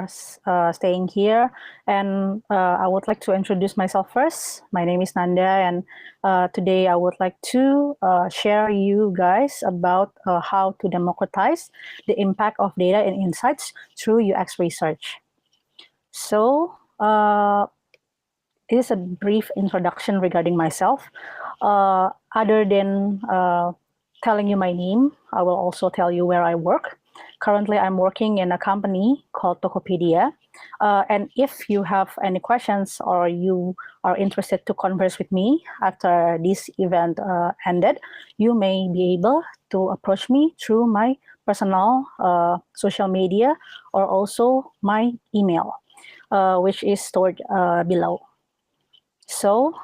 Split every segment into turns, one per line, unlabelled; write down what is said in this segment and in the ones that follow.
staying here, and I would like to introduce myself first. My name is Nanda, and today I would like to share you guys about how to democratize the impact of data and insights through UX research. So this is a brief introduction regarding myself. Other than telling you my name, I will also tell you where I work. Currently, I'm working in a company called Tokopedia. And if you have any questions or you are interested to converse with me after this event ended, you may be able to approach me through my personal social media or also my email, which is stored below. So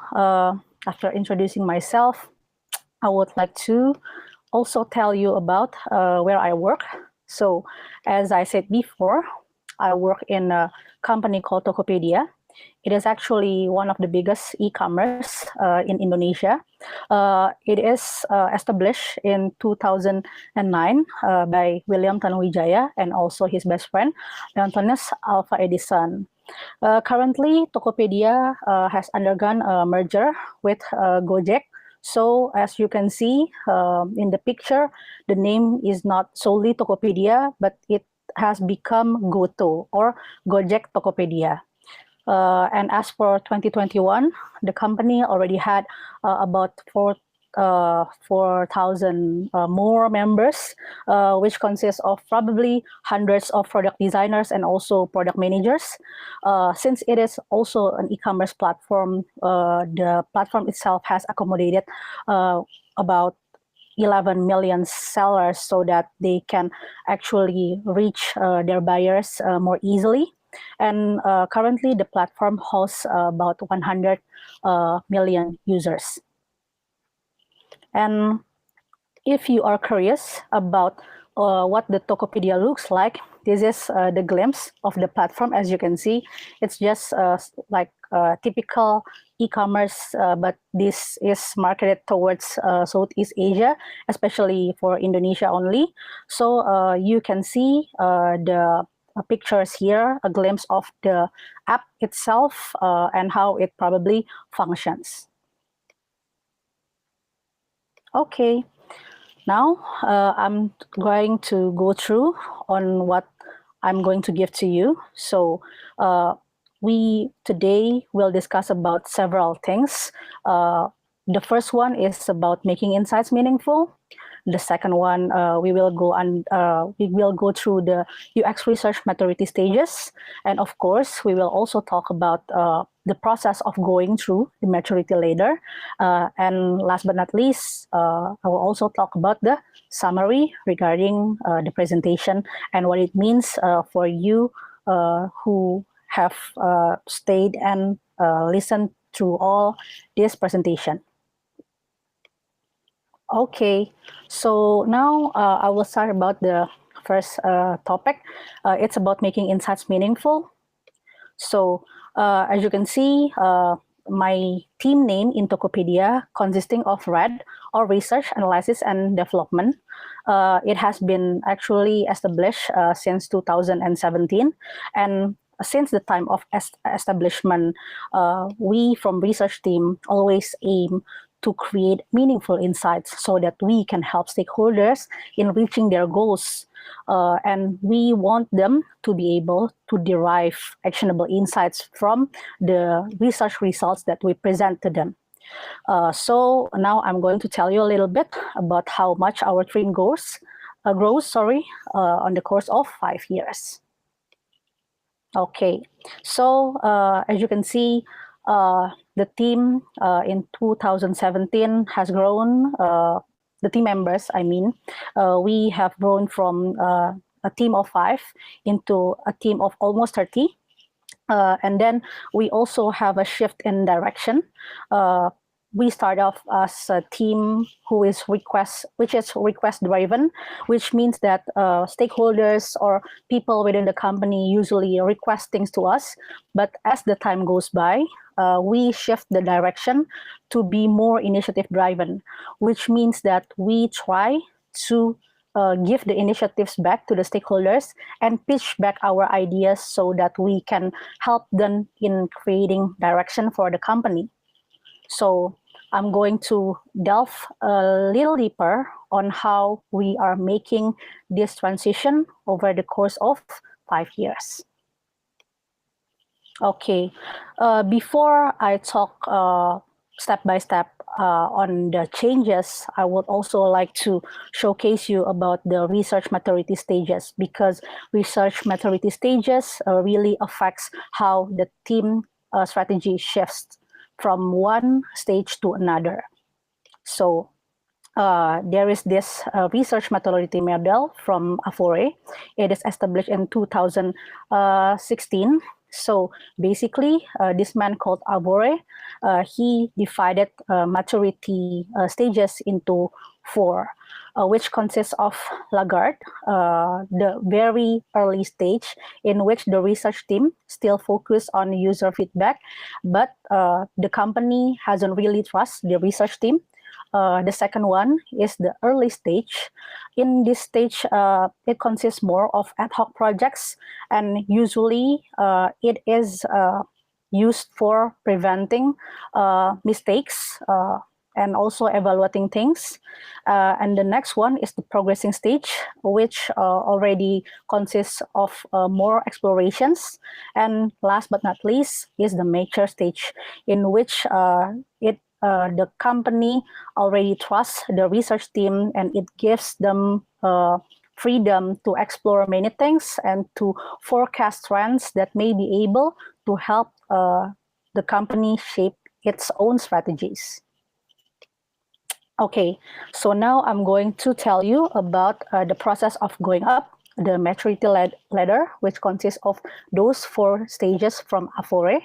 after introducing myself, I would like to also tell you about where I work. So as I said before, I work in a company called Tokopedia. It is actually one of the biggest e-commerce in Indonesia. It is established in 2009 by William Tanuwijaya and also his best friend, Leontinus Alva Edison. Currently, Tokopedia has undergone a merger with Gojek. So as you can see in the picture, the name is not solely Tokopedia, but it has become Goto or Gojek Tokopedia. And as for 2021, the company already had about 4,000 more members, which consists of probably hundreds of product designers and also product managers. Since it is also an e-commerce platform, the platform itself has accommodated about 11 million sellers so that they can actually reach their buyers more easily. And currently, the platform hosts about 100 million users. And if you are curious about what the Tokopedia looks like, this is the glimpse of the platform. As you can see, it's just like typical e-commerce, but this is marketed towards Southeast Asia, especially for Indonesia only. So you can see the pictures here, a glimpse of the app itself and how it probably functions. Okay, now I'm going to go through on what I'm going to give to you. So we today will discuss about several things. The first one is about making insights meaningful. The second one, we will go through the UX research maturity stages, and of course, we will also talk about the process of going through the maturity ladder. And last but not least, I will also talk about the summary regarding the presentation and what it means for you who have stayed and listened through all this presentation. Okay, so now I will start about the first topic. It's about making insights meaningful. So as you can see, my team name in Tokopedia consisting of RAD or Research, Analysis and Development. It has been actually established since 2017, and since the time of establishment, we from research team always aim to create meaningful insights so that we can help stakeholders in reaching their goals. And we want them to be able to derive actionable insights from the research results that we present to them. So now I'm going to tell you a little bit about how much our team grows on the course of 5 years. Okay, so as you can see, the team in 2017 has grown, the team members, I mean, we have grown from a team of 5 into a team of almost 30. And then we also have a shift in direction. We start off as a team which is request driven, which means that stakeholders or people within the company usually request things to us. But as the time goes by, we shift the direction to be more initiative driven, which means that we try to give the initiatives back to the stakeholders and pitch back our ideas so that we can help them in creating direction for the company. So I'm going to delve a little deeper on how we are making this transition over the course of 5 years. Okay, before I talk step by step on the changes, I would also like to showcase you about the research maturity stages, because research maturity stages really affects how the team strategy shifts from one stage to another. So there is this research maturity model from Afore. It is established in 2016. So basically, this man called Avore, he divided maturity stages into 4, which consists of Lagarde, the very early stage in which the research team still focus on user feedback, but the company hasn't really trust the research team. The second one is the early stage. In this stage, it consists more of ad hoc projects, and usually it is used for preventing mistakes and also evaluating things. And the next one is the progressing stage, which already consists of more explorations. And last but not least is the mature stage, in which the company already trusts the research team, and it gives them freedom to explore many things and to forecast trends that may be able to help the company shape its own strategies. Okay, so now I'm going to tell you about the process of going up the maturity ladder, which consists of those 4 stages from Afore.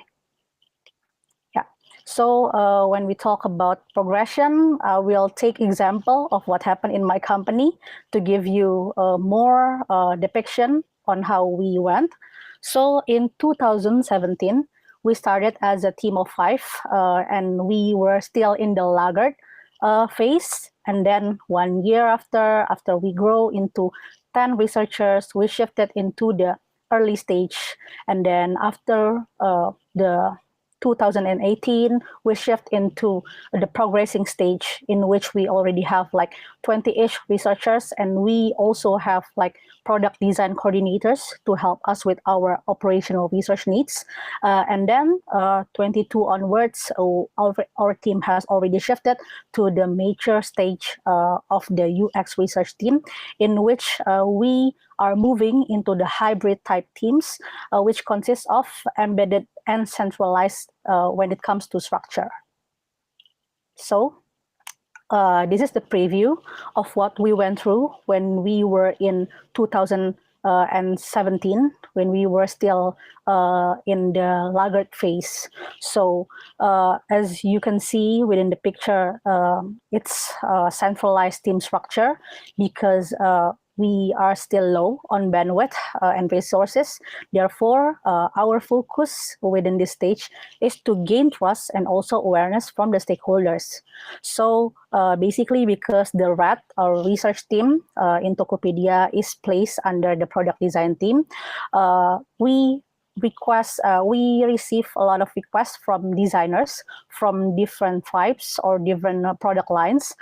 So when we talk about progression, we'll take example of what happened in my company to give you more depiction on how we went. So in 2017, we started as a team of 5, and we were still in the laggard phase. And then 1 year after we grow into 10 researchers, we shifted into the early stage. And then after the 2018, we shift into the progressing stage, in which we already have like 20-ish researchers, and we also have like product design coordinators to help us with our operational research needs. And then 22 onwards, our team has already shifted to the mature stage of the UX research team, in which we are moving into the hybrid type teams, which consists of embedded and centralized when it comes to structure. So this is the preview of what we went through when we were in 2017, when we were still in the laggard phase. So as you can see within the picture, it's a centralized team structure, because we are still low on bandwidth and resources. Therefore, our focus within this stage is to gain trust and also awareness from the stakeholders. So basically, because the RAT, our research team in Tokopedia, is placed under the product design team, we receive a lot of requests from designers from different tribes or different product lines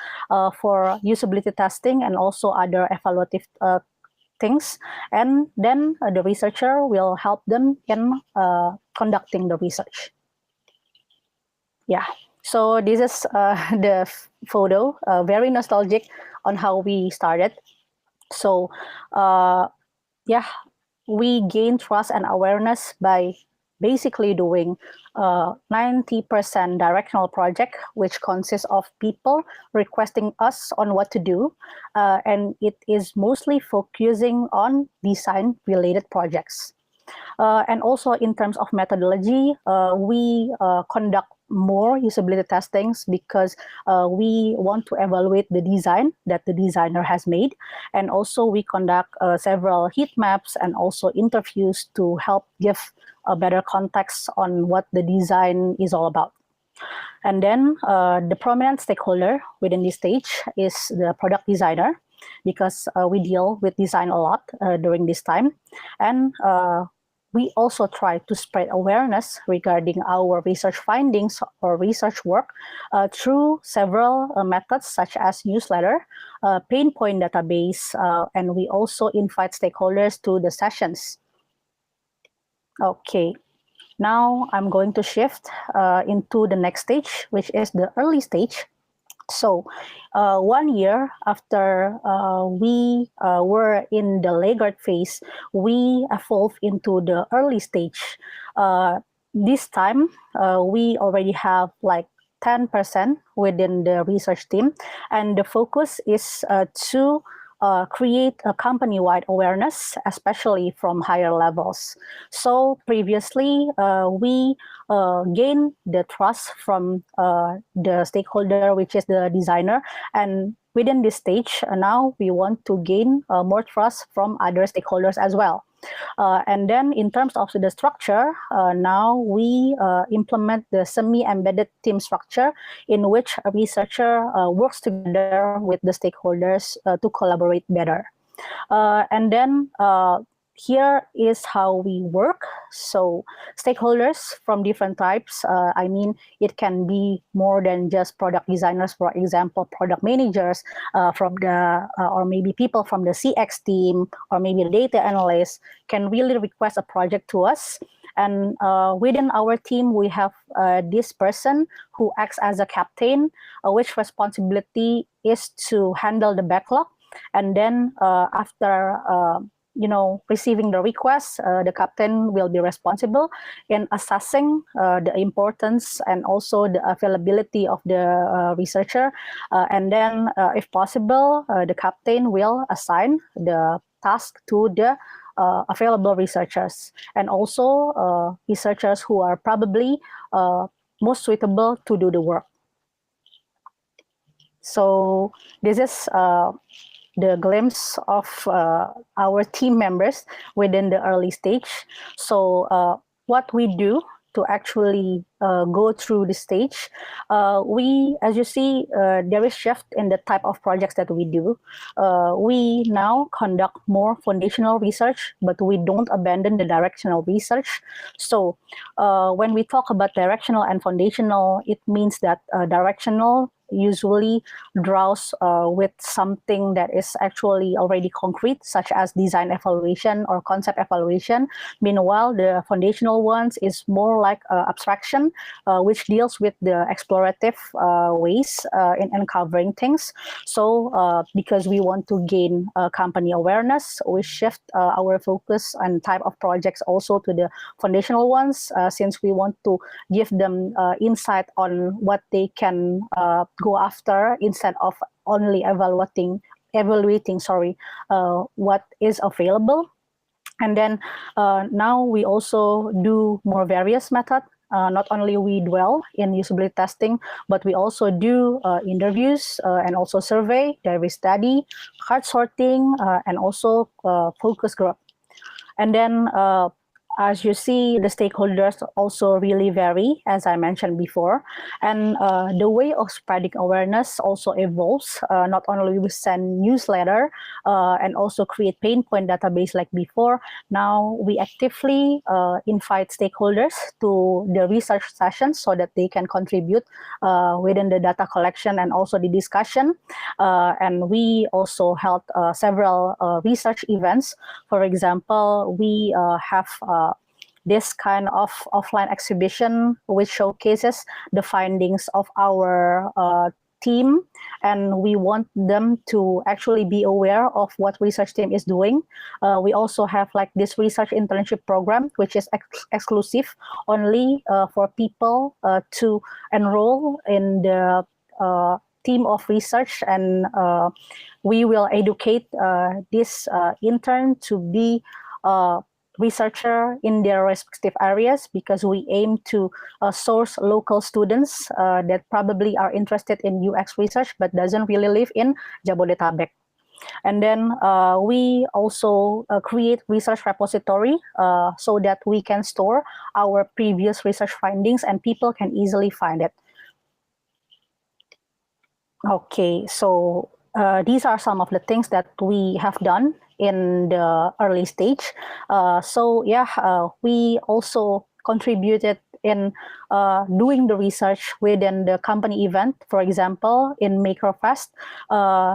for usability testing and also other evaluative things. And then the researcher will help them in conducting the research. Yeah, so this is the photo, very nostalgic on how we started. So yeah, we gain trust and awareness by basically doing 90% directional project, which consists of people requesting us on what to do. And it is mostly focusing on design-related projects. And also in terms of methodology, we conduct more usability testings, because we want to evaluate the design that the designer has made. And also we conduct several heat maps and also interviews to help give a better context on what the design is all about. And then the prominent stakeholder within this stage is the product designer. because we deal with design a lot during this time. And we also try to spread awareness regarding our research findings or research work through several methods such as newsletter, pain point database, and we also invite stakeholders to the sessions. Okay, now I'm going to shift into the next stage, which is the early stage. So 1 year after we were in the laggard phase, we evolved into the early stage. This time, we already have like 10% within the research team, and the focus is to create a company-wide awareness, especially from higher levels. So previously, we gain the trust from the stakeholder, which is the designer. And within this stage, now we want to gain more trust from other stakeholders as well. And then in terms of the structure, now we implement the semi-embedded team structure in which a researcher works together with the stakeholders to collaborate better. And then here is how we work. So stakeholders from different types, I mean, it can be more than just product designers, for example, product managers from the, or maybe people from the CX team, or maybe data analysts can really request a project to us. And within our team, we have this person who acts as a captain, which responsibility is to handle the backlog. And then after receiving the request, the captain will be responsible in assessing the importance and also the availability of the researcher. And then, if possible, the captain will assign the task to the available researchers, and also researchers who are probably most suitable to do the work. So this is the glimpse of our team members within the early stage. So what we do to actually go through the stage, we, as you see, there is shift in the type of projects that we do. We now conduct more foundational research, but we don't abandon the directional research. So when we talk about directional and foundational, it means that directional usually draws with something that is actually already concrete, such as design evaluation or concept evaluation. Meanwhile, the foundational ones is more like abstraction, which deals with the explorative ways in uncovering things. So because we want to gain company awareness, we shift our focus and type of projects also to the foundational ones, since we want to give them insight on what they can go after, instead of only evaluating what is available. And then now we also do more various methods. Not only we dwell in usability testing, but we also do interviews and also survey, diary study, card sorting, and also focus group. And then as you see, the stakeholders also really vary, as I mentioned before. And the way of spreading awareness also evolves. Not only we send newsletter and also create pain point database like before, now we actively invite stakeholders to the research sessions so that they can contribute within the data collection and also the discussion. And we also held several research events. For example, we have this kind of offline exhibition which showcases the findings of our team, and we want them to actually be aware of what research team is doing. We also have like this research internship program, which is exclusive only for people to enroll in the team of research, and we will educate this intern to be researcher in their respective areas, because we aim to source local students that probably are interested in UX research but doesn't really live in Jabodetabek. And then we also create research repository so that we can store our previous research findings and people can easily find it. Okay, so these are some of the things that we have done in the early stage. We also contributed in doing the research within the company event. For example, in MakerFest,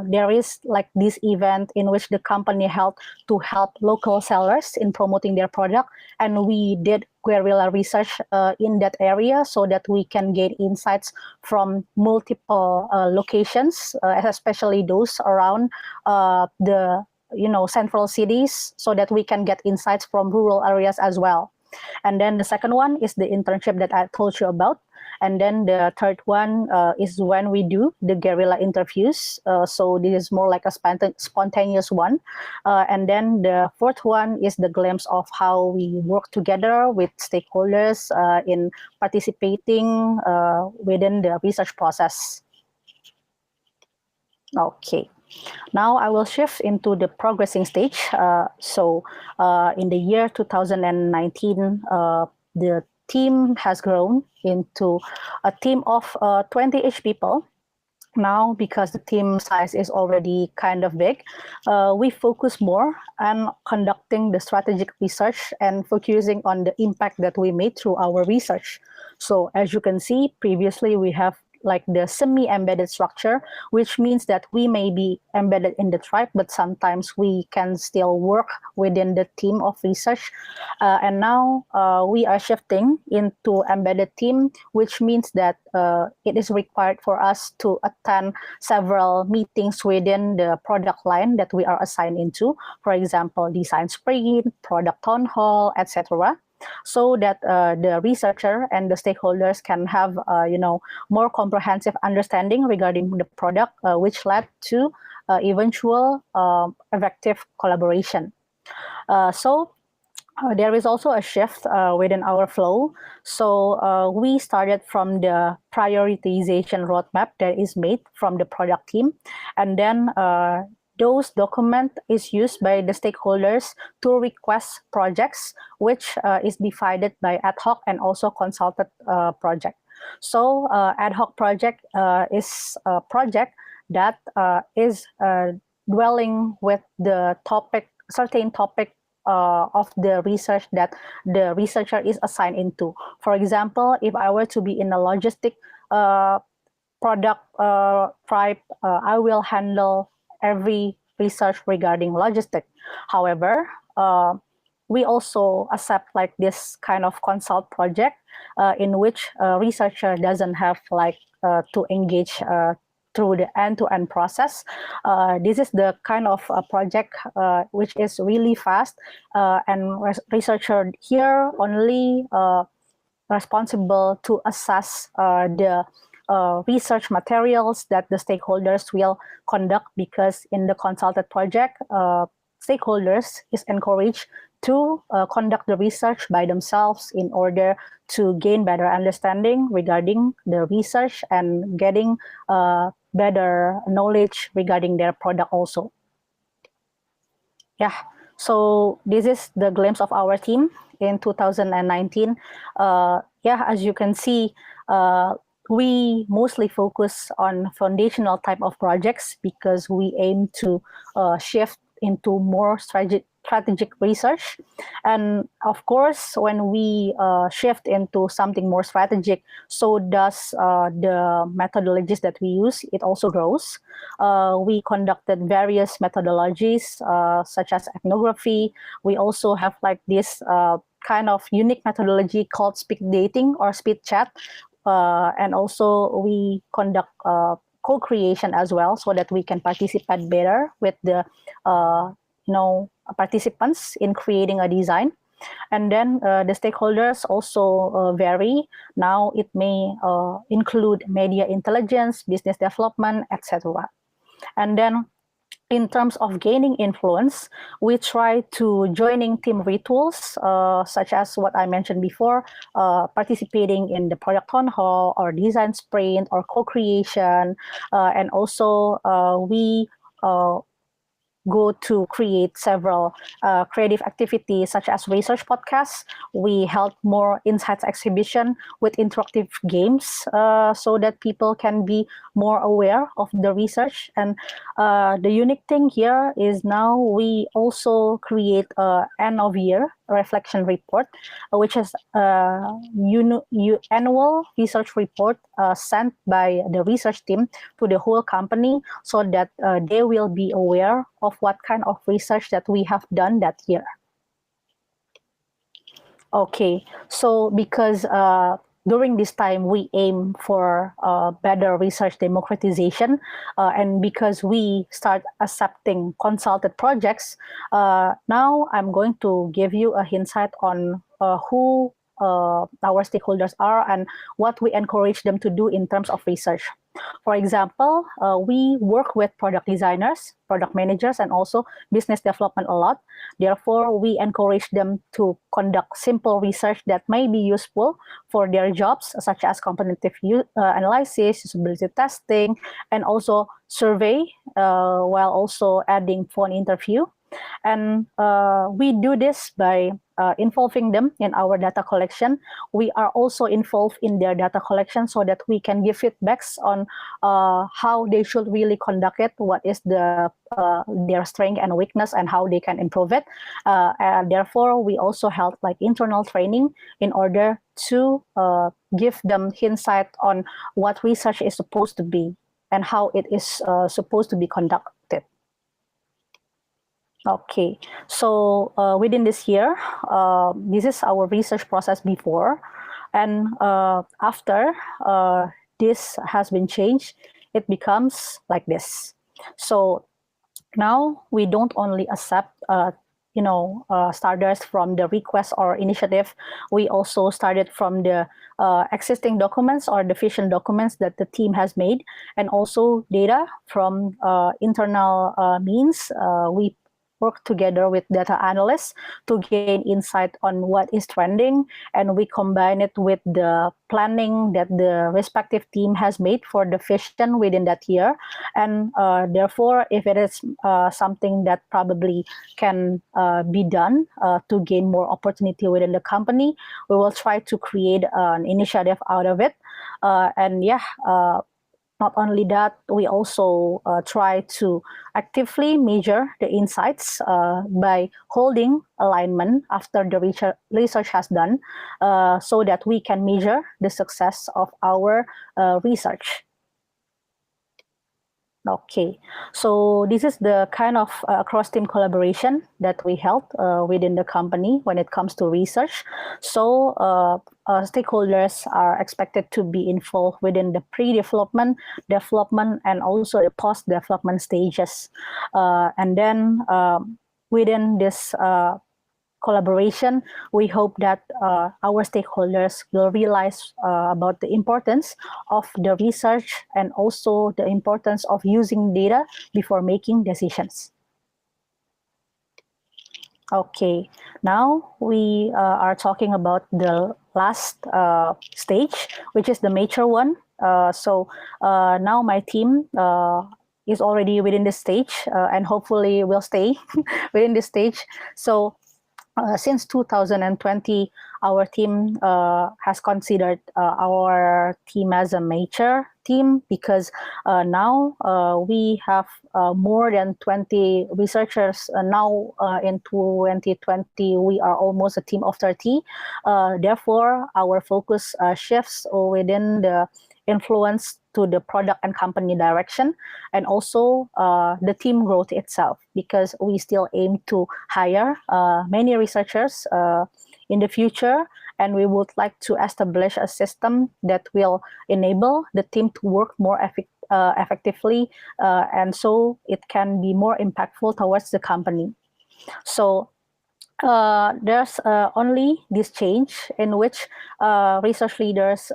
there is like this event in which the company held to help local sellers in promoting their product, and we did guerrilla research in that area so that we can gain insights from multiple locations, especially those around the central cities, so that we can get insights from rural areas as well. And then the second one is the internship that I told you about. And then the third one is when we do the guerrilla interviews. So this is more like a spontaneous one. And then the fourth one is the glimpse of how we work together with stakeholders in participating within the research process. Okay. Now I will shift into the progressing stage. In the year 2019, the team has grown into a team of 20-ish people. Now, because the team size is already kind of big, we focus more on conducting the strategic research and focusing on the impact that we made through our research. So as you can see, previously we have like the semi-embedded structure, which means that we may be embedded in the tribe, but sometimes we can still work within the team of research. And now we are shifting into embedded team, which means that it is required for us to attend several meetings within the product line that we are assigned into. For example, design sprint, product town hall, etc., so that the researcher and the stakeholders can have more comprehensive understanding regarding the product, which led to eventual effective collaboration. There is also a shift within our flow. So we started from the prioritization roadmap that is made from the product team, and then those document is used by the stakeholders to request projects, which is divided by ad hoc and also consulted project. So ad hoc project is a project that is dwelling with the certain topic of the research that the researcher is assigned into. For example, if I were to be in a logistic product tribe, I will handle every research regarding logistics. However, we also accept like this kind of consult project in which a researcher doesn't have like to engage through the end-to-end process. This is the kind of project which is really fast, and researcher here only responsible to assess the research materials that the stakeholders will conduct, because in the consulted project, stakeholders is encouraged to conduct the research by themselves in order to gain better understanding regarding the research and getting better knowledge regarding their product also. Yeah, so this is the glimpse of our team in 2019. As you can see, we mostly focus on foundational type of projects because we aim to shift into more strategic research. And of course, when we shift into something more strategic, so does the methodologies that we use, it also grows. We conducted various methodologies such as ethnography. We also have like this kind of unique methodology called speed dating or speed chat. And also we conduct co-creation as well, so that we can participate better with the participants in creating a design. And then the stakeholders also vary. Now it may include media intelligence, business development, etc. And then in terms of gaining influence, we try to joining team rituals, such as what I mentioned before, participating in the product town hall or design sprint or co-creation. And also we go to create several creative activities such as research podcasts. We held more insights exhibition with interactive games so that people can be more aware of the research. And the unique thing here is now we also create end of year reflection report, which is annual research report sent by the research team to the whole company so that they will be aware of what kind of research that we have done that year. Okay, so because during this time we aim for better research democratization, and because we start accepting consulted projects, now I'm going to give you a insight on who our stakeholders are and what we encourage them to do in terms of research. For example, we work with product designers, product managers, and also business development a lot. Therefore, we encourage them to conduct simple research that may be useful for their jobs, such as competitive analysis, usability testing, and also survey, while also adding phone interview. And we do this by involving them in our data collection. We are also involved in their data collection so that we can give feedbacks on how they should really conduct it, what is their strength and weakness, and how they can improve it. And therefore, we also held like internal training in order to give them insight on what research is supposed to be and how it is supposed to be conducted. Okay, so within this year, this is our research process before, and after this has been changed, it becomes like this. So now we don't only accept starters from the request or initiative. We also started from the existing documents or the vision documents that the team has made, and also data from internal means. We work together with data analysts to gain insight on what is trending, and we combine it with the planning that the respective team has made for the vision within that year. And therefore, if it is something that probably can be done to gain more opportunity within the company, we will try to create an initiative out of it. Not only that, we also try to actively measure the insights by holding alignment after the research has done, so that we can measure the success of our research. Okay, so this is the kind of cross-team collaboration that we held within the company when it comes to research. So stakeholders are expected to be involved within the pre-development, development, and also the post-development stages. And then within this collaboration, we hope that our stakeholders will realize about the importance of the research and also the importance of using data before making decisions. Okay, now we are talking about the last stage, which is the mature one. So now my team is already within this stage and hopefully will stay within this stage. So since 2020, our team has considered our team as a mature team because now we have more than 20 researchers. Now in 2020, we are almost a team of 30. Therefore, our focus shifts within the influence to the product and company direction, and also the team growth itself, because we still aim to hire many researchers in the future, and we would like to establish a system that will enable the team to work more effectively, and so it can be more impactful towards the company. So there's only this change in which research leaders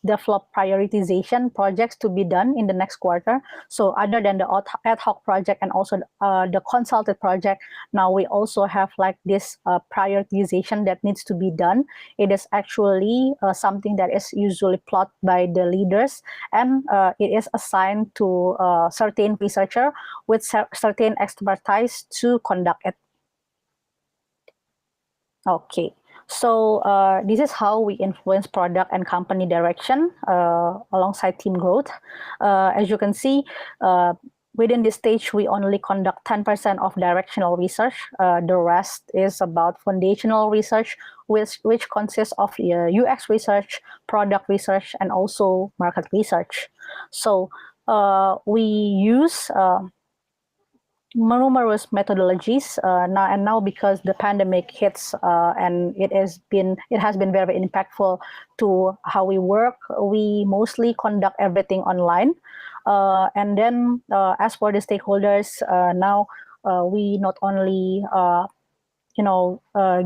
develop prioritization projects to be done in the next quarter. So other than the ad hoc project and also the consulted project, now we also have like this prioritization that needs to be done. It is actually something that is usually plotted by the leaders, and it is assigned to certain researcher with certain expertise to conduct it. Okay, so this is how we influence product and company direction alongside team growth. As you can see, within this stage, we only conduct 10% of directional research. The rest is about foundational research, which consists of UX research, product research, and also market research. So we use numerous methodologies now because the pandemic hits and it has been very impactful to how we work. We mostly conduct everything online, and then as for the stakeholders, now we not only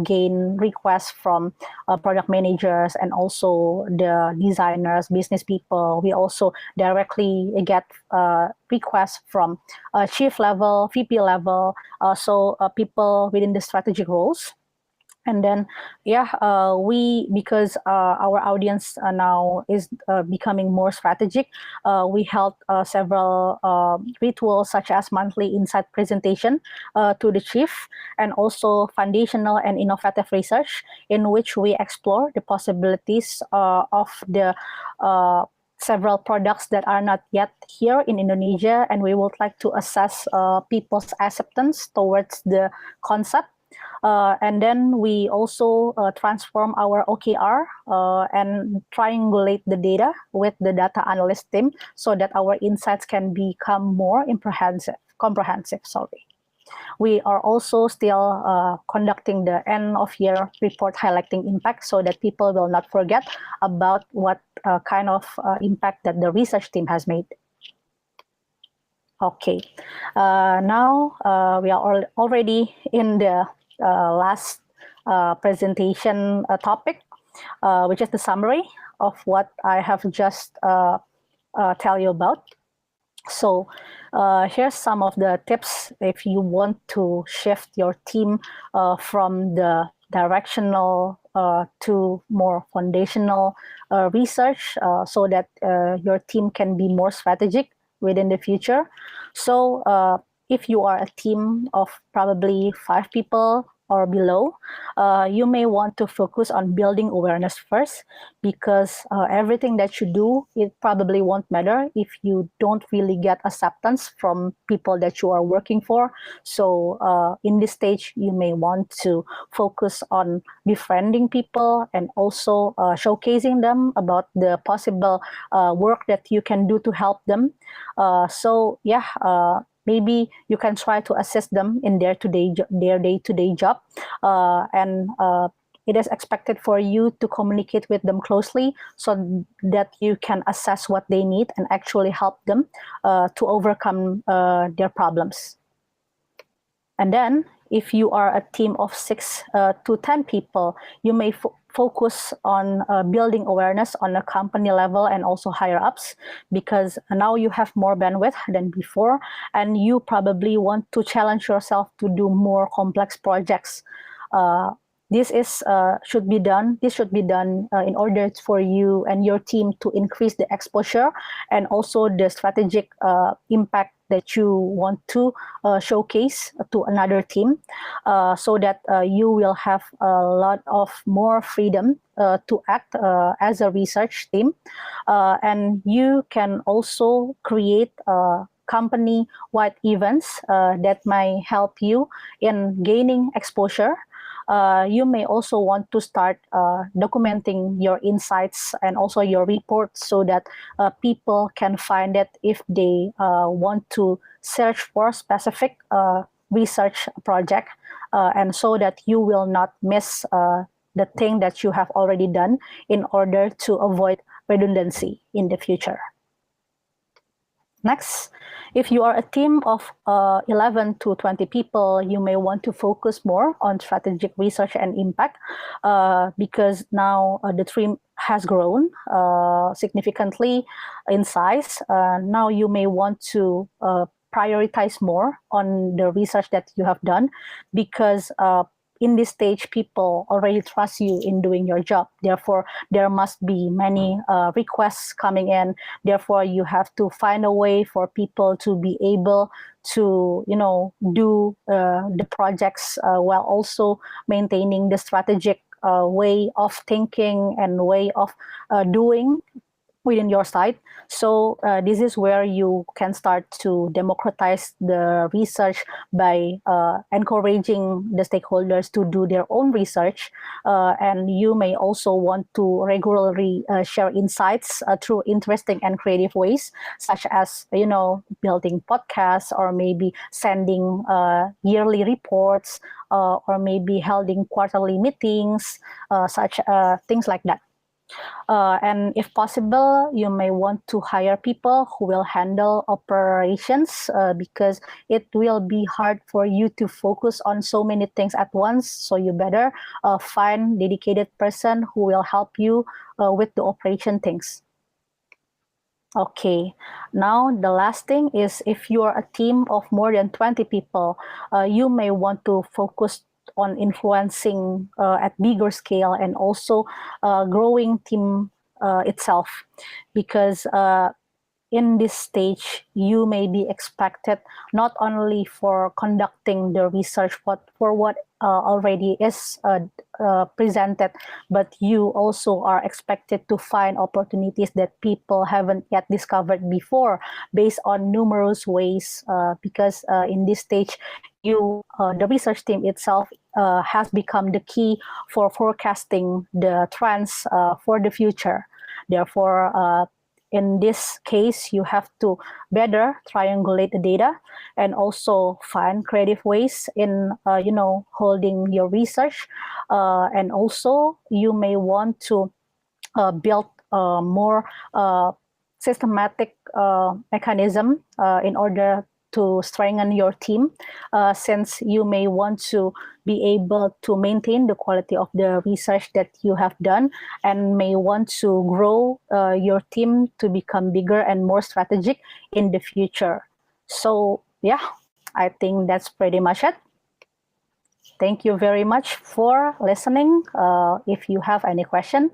gain requests from product managers and also the designers, business people. We also directly get requests from chief level, VP level, so people within the strategic roles. And then, because our audience now is becoming more strategic, we held several rituals such as monthly insight presentation to the chief, and also foundational and innovative research in which we explore the possibilities of the several products that are not yet here in Indonesia, and we would like to assess people's acceptance towards the concept. And then we also transform our OKR and triangulate the data with the data analyst team so that our insights can become more comprehensive. We are also still conducting the end of year report highlighting impact so that people will not forget about what kind of impact that the research team has made. Okay, now we are already in the last presentation topic, which is the summary of what I have just tell you about. So here's some of the tips if you want to shift your team from the directional to more foundational research so that your team can be more strategic within the future. So if you are a team of probably 5 people or below, you may want to focus on building awareness first, because everything that you do, it probably won't matter if you don't really get acceptance from people that you are working for. So in this stage, you may want to focus on befriending people and also showcasing them about the possible work that you can do to help them. Maybe you can try to assist them in their day-to-day job, and it is expected for you to communicate with them closely so that you can assess what they need and actually help them to overcome their problems. And then, if you are a team of 6 to 10 people, you may focus on building awareness on a company level and also higher ups, because now you have more bandwidth than before, and you probably want to challenge yourself to do more complex projects. This should be done in order for you and your team to increase the exposure and also the strategic impact that you want to showcase to another team, so that you will have a lot of more freedom to act as a research team. And you can also create company-wide events that might help you in gaining exposure. You may also want to start documenting your insights and also your reports so that people can find it if they want to search for specific research project, and so that you will not miss the thing that you have already done in order to avoid redundancy in the future. Next, if you are a team of 11 to 20 people, you may want to focus more on strategic research and impact because now the team has grown significantly in size. Now you may want to prioritize more on the research that you have done because in this stage, people already trust you in doing your job. Therefore, there must be many requests coming in. Therefore, you have to find a way for people to be able to, do the projects while also maintaining the strategic way of thinking and way of doing within your site. So this is where you can start to democratize the research by encouraging the stakeholders to do their own research. And you may also want to regularly share insights through interesting and creative ways, such as, building podcasts or maybe sending yearly reports or maybe holding quarterly meetings, such things like that. And if possible, you may want to hire people who will handle operations because it will be hard for you to focus on so many things at once. So you better find dedicated person who will help you with the operation things. Okay, now the last thing is if you are a team of more than 20 people, you may want to focus on influencing at bigger scale and also growing team itself, because in this stage, you may be expected not only for conducting the research, but for what already is presented, but you also are expected to find opportunities that people haven't yet discovered before based on numerous ways, because in this stage, the research team itself has become the key for forecasting the trends for the future. Therefore, in this case, you have to better triangulate the data and also find creative ways in, holding your research. And also, you may want to build more systematic mechanism in order to strengthen your team, since you may want to be able to maintain the quality of the research that you have done and may want to grow your team to become bigger and more strategic in the future. So yeah, I think that's pretty much it. Thank you very much for listening. If you have any question,